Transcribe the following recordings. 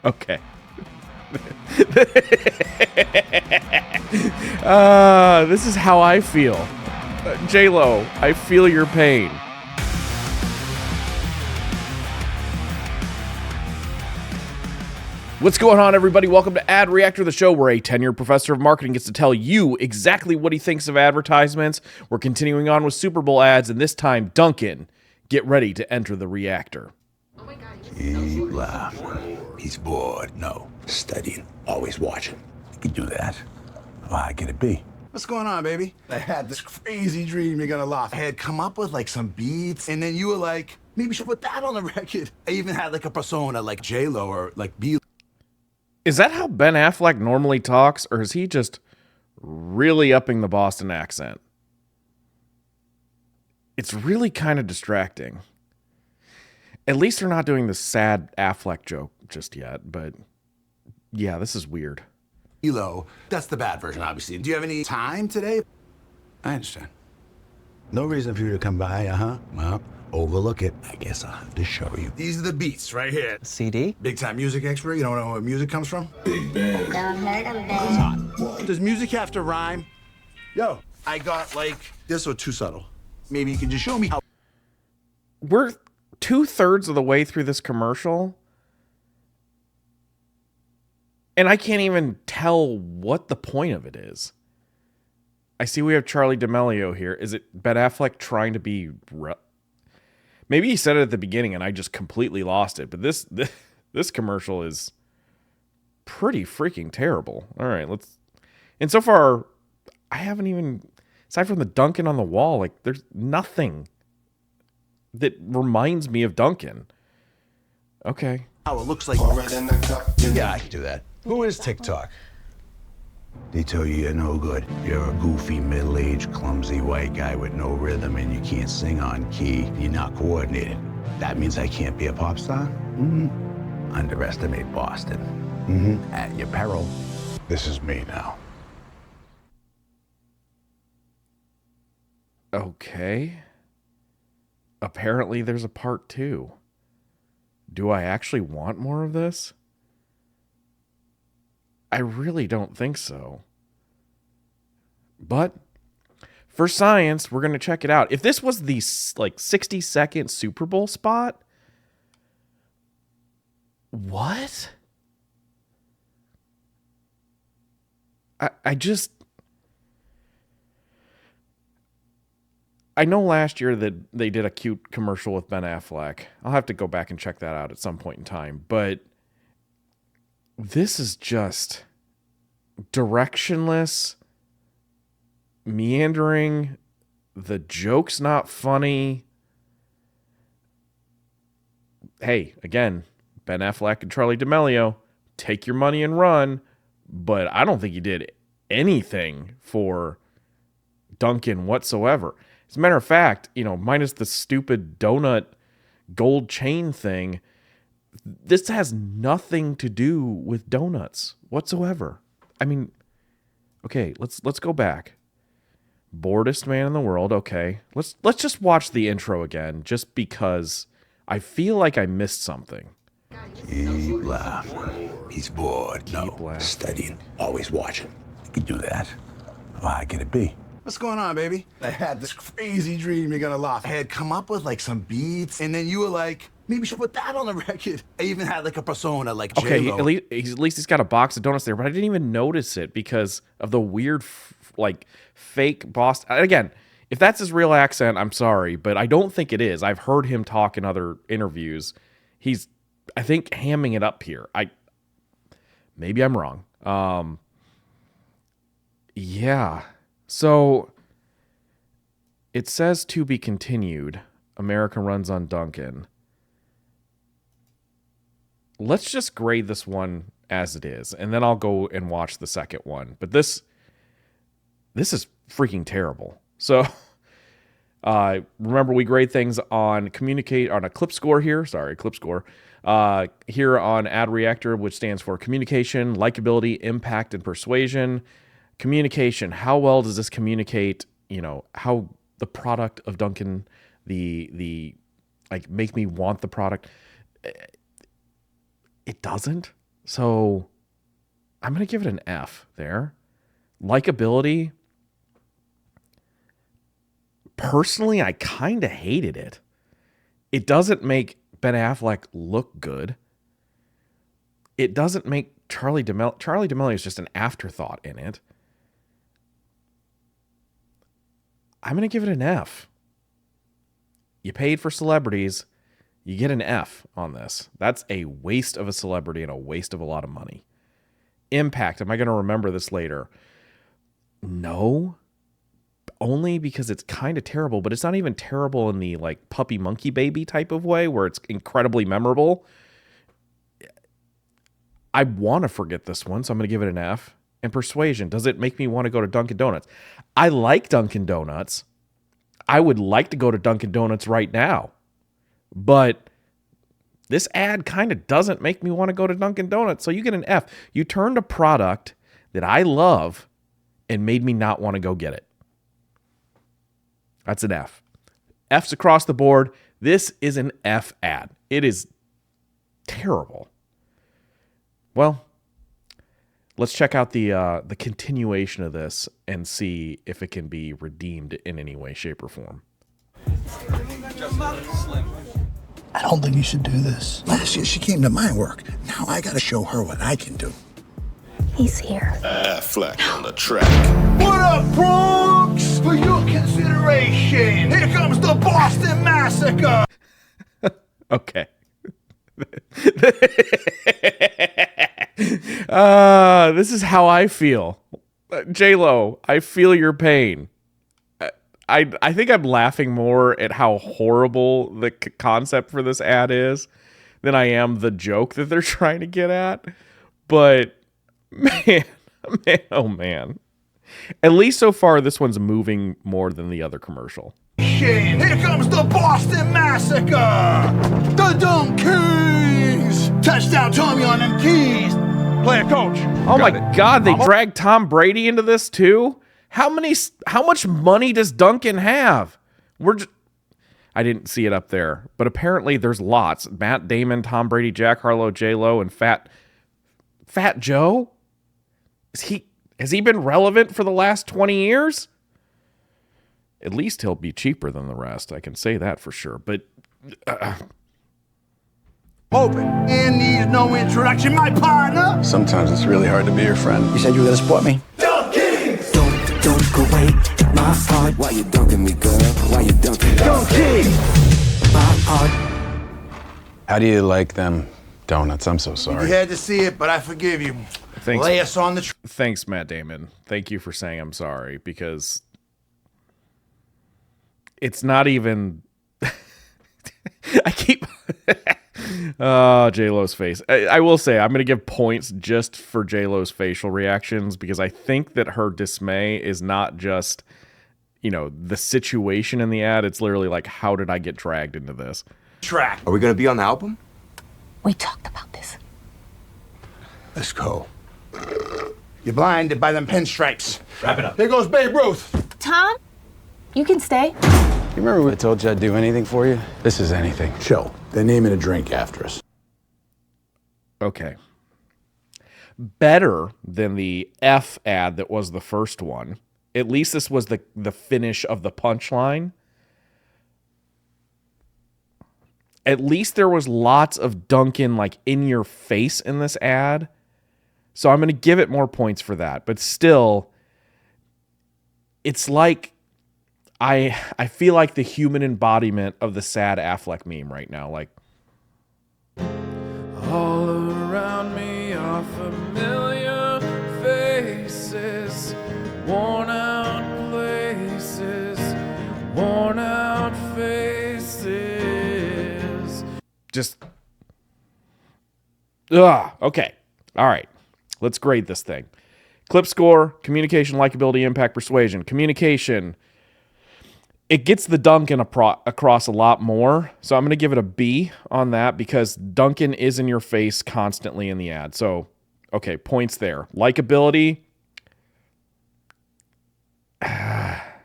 Okay. This is how I feel. J-Lo, I feel your pain. What's going on, everybody? Welcome to Ad Reactor, the show where a tenured professor of marketing gets to tell you exactly what he thinks of advertisements. We're continuing on with Super Bowl ads, and this time, Dunkin. Get ready to enter the reactor. Keep laughing. He's bored. No. Studying. Always watching. You can do that. Why could it be? What's going on, baby? I had this crazy dream, you're gonna laugh. I had come up with like some beats, and then you were like, maybe we should put that on the record. I even had like a persona like J-Lo or like B. Is that how Ben Affleck normally talks, or is he just really upping the Boston accent? It's really kind of distracting. At least they're not doing the sad Affleck joke just yet, but yeah, this is weird. Elo. That's the bad version, obviously. Do you have any time today? I understand. No reason for you to come by, Well, overlook it. I guess I'll have to show you. These are the beats right here. CD? Big time music expert. You don't know where music comes from? Don't hurt him, Ben. Does music have to rhyme? Yo, I got like this or too subtle. Maybe you can just show me how. We're 2/3 of the way through this commercial, and I can't even tell what the point of it is. I see we have Charli D'Amelio here. Is it Ben Affleck trying to be... Maybe he said it at the beginning and I just completely lost it. But this commercial is pretty freaking terrible. All right, let's... And so far, I haven't even... Aside from the Dunkin on the wall, like, there's nothing that reminds me of Dunkin. Okay. How it looks like. Yeah, I can do that. Who is TikTok? They tell you you're no good. You're a goofy, middle-aged, clumsy white guy with no rhythm and you can't sing on key. You're not coordinated. That means I can't be a pop star? Mm-hmm. Underestimate Boston. Mm-hmm. At your peril. This is me now. Okay. Apparently there's a part 2. Do I actually want more of this? I really don't think so. But for science, we're going to check it out. If this was the 60-second Super Bowl spot, what? I know last year that they did a cute commercial with Ben Affleck. I'll have to go back and check that out at some point in time. But this is just directionless, meandering. The joke's not funny. Hey, again, Ben Affleck and Charli D'Amelio, take your money and run. But I don't think you did anything for Dunkin whatsoever. As a matter of fact, minus the stupid donut gold chain thing, this has nothing to do with donuts whatsoever. I mean, okay, let's go back. Boredest man in the world. Okay, let's just watch the intro again, just because I feel like I missed something. Keep laughing. He's bored. No. Studying. Always watching. You can do that. Why could it be? What's going on, baby? I had this crazy dream, you're gonna laugh. I had come up with like some beats, and then you were like, maybe we should put that on the record. I even had like a persona like J-Lo. Okay, at least he's got a box of donuts there, but I didn't even notice it because of the weird, fake Boston. Again, if that's his real accent, I'm sorry, but I don't think it is. I've heard him talk in other interviews. He's, I think, hamming it up here. Maybe I'm wrong. Yeah. So it says to be continued. America runs on Dunkin. Let's just grade this one as it is, and then I'll go and watch the second one. But this is freaking terrible. So remember, we grade things on a clip score here. Sorry, clip score. Here on Ad Reactor, which stands for communication, likability, impact, and persuasion. Communication. How well does this communicate? How the product of Dunkin, the make me want the product. It doesn't. So I'm going to give it an F there. Likability. Personally, I kind of hated it. It doesn't make Ben Affleck look good. It doesn't make Charli D'Amelio is just an afterthought in it. I'm going to give it an F. You paid for celebrities. You get an F on this. That's a waste of a celebrity and a waste of a lot of money. Impact. Am I going to remember this later? No. Only because it's kind of terrible, but it's not even terrible in the like puppy monkey baby type of way where it's incredibly memorable. I want to forget this one, so I'm going to give it an F. And persuasion. Does it make me want to go to Dunkin' Donuts? I like Dunkin' Donuts. I would like to go to Dunkin' Donuts right now. But this ad kind of doesn't make me want to go to Dunkin' Donuts. So you get an F. You turned a product that I love and made me not want to go get it. That's an F. F's across the board. This is an F ad. It is terrible. Well, let's check out the continuation of this and see if it can be redeemed in any way, shape, or form. I don't think you should do this. Last year she came to my work. Now I gotta show her what I can do. He's here. Affleck on the track. What up, Bronx? For your consideration, here comes the Boston Massacre. Okay. This is how I feel. J-Lo, I feel your pain. I think I'm laughing more at how horrible the concept for this ad is than I am the joke that they're trying to get at. But man, oh man. At least so far, this one's moving more than the other commercial. Here comes the Boston Massacre. The Dunkins. Touchdown Tommy on them keys. Player coach. Oh my God, they dragged Tom Brady into this too? How much money does Dunkin have? I didn't see it up there, but apparently there's lots. Matt Damon, Tom Brady, Jack Harlow, J-Lo, and Fat Joe? Has he been relevant for the last 20 years? At least he'll be cheaper than the rest. I can say that for sure. But Open. And needs no introduction, my partner. Sometimes it's really hard to be your friend. You said you were gonna support me. Don't go away. My heart. Why you dunking me, girl? Why you dunking? Dunkin. My heart. How do you like them donuts? I'm so sorry. You had to see it, but I forgive you. Thanks. Lay us on the thanks, Matt Damon. Thank you for saying I'm sorry, because it's not even I keep J-Lo's face. I will say I'm going to give points just for J-Lo's facial reactions, because I think that her dismay is not just, the situation in the ad. It's literally like, how did I get dragged into this? track. Are we gonna be on the album? We talked about this. Let's go. You're blinded by them pinstripes. Wrap it up. Here goes Babe Ruth. Tom, you can stay. You remember when I told you I'd do anything for you? This is anything. Chill. They're naming a drink after us. Okay. Better than the F ad that was the first one. At least this was the finish of the punchline. At least there was lots of Dunkin' like in your face in this ad. So I'm going to give it more points for that. But still, it's like I feel like the human embodiment of the sad Affleck meme right now. Like, all around me are familiar faces, worn out places, worn out faces. Just, okay. All right. Let's grade this thing. Clip score, communication, likability, impact, persuasion. Communication, it gets the Dunkin' across a lot more. So I'm going to give it a B on that, because Dunkin' is in your face constantly in the ad. So, okay, points there. Likability, I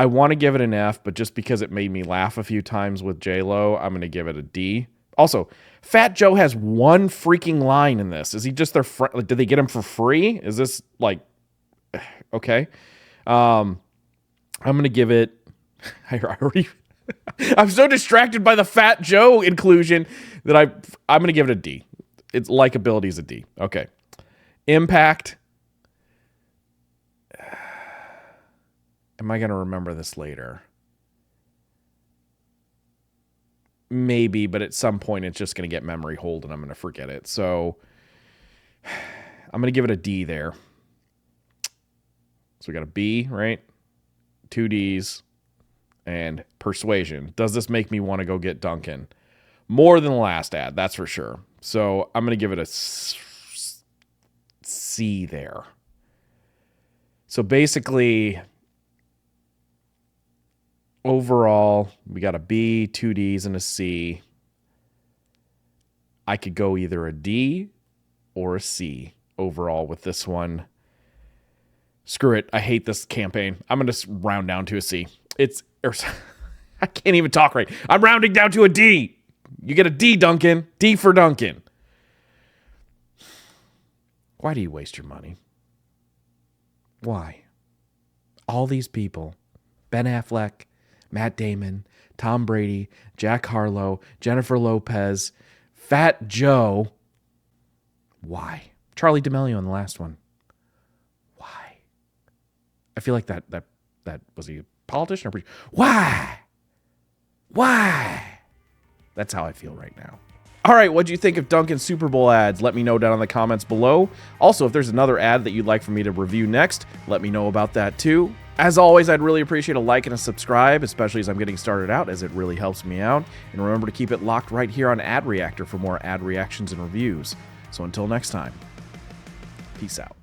want to give it an F, but just because it made me laugh a few times with J-Lo, I'm going to give it a D. Also, Fat Joe has one freaking line in this. Is he just their friend? Like, did they get him for free? Is this like, okay? I'm going to give it, I'm so distracted by the Fat Joe inclusion that I'm going to give it a D. Its likability is a D. Okay. Impact. Am I going to remember this later? Maybe, but at some point it's just going to get memory hold and I'm going to forget it. So I'm going to give it a D there. So we got a B, right? 2 Ds and persuasion. Does this make me want to go get Dunkin? More than the last ad, that's for sure. So I'm going to give it a C there. So basically, overall, we got a B, 2 Ds, and a C. I could go either a D or a C overall with this one. Screw it. I hate this campaign. I'm going to round down to a C. I can't even talk right. I'm rounding down to a D. You get a D, Dunkin. D for Dunkin. Why do you waste your money? Why? All these people, Ben Affleck, Matt Damon, Tom Brady, Jack Harlow, Jennifer Lopez, Fat Joe. Why? Charli D'Amelio in the last one. Why? I feel like that was he a politician or preacher? Why? That's how I feel right now. All right, what'd you think of Dunkin's Super Bowl ads? Let me know down in the comments below. Also, if there's another ad that you'd like for me to review next, let me know about that too. As always, I'd really appreciate a like and a subscribe, especially as I'm getting started out, as it really helps me out. And remember to keep it locked right here on Ad Reactor for more ad reactions and reviews. So until next time, peace out.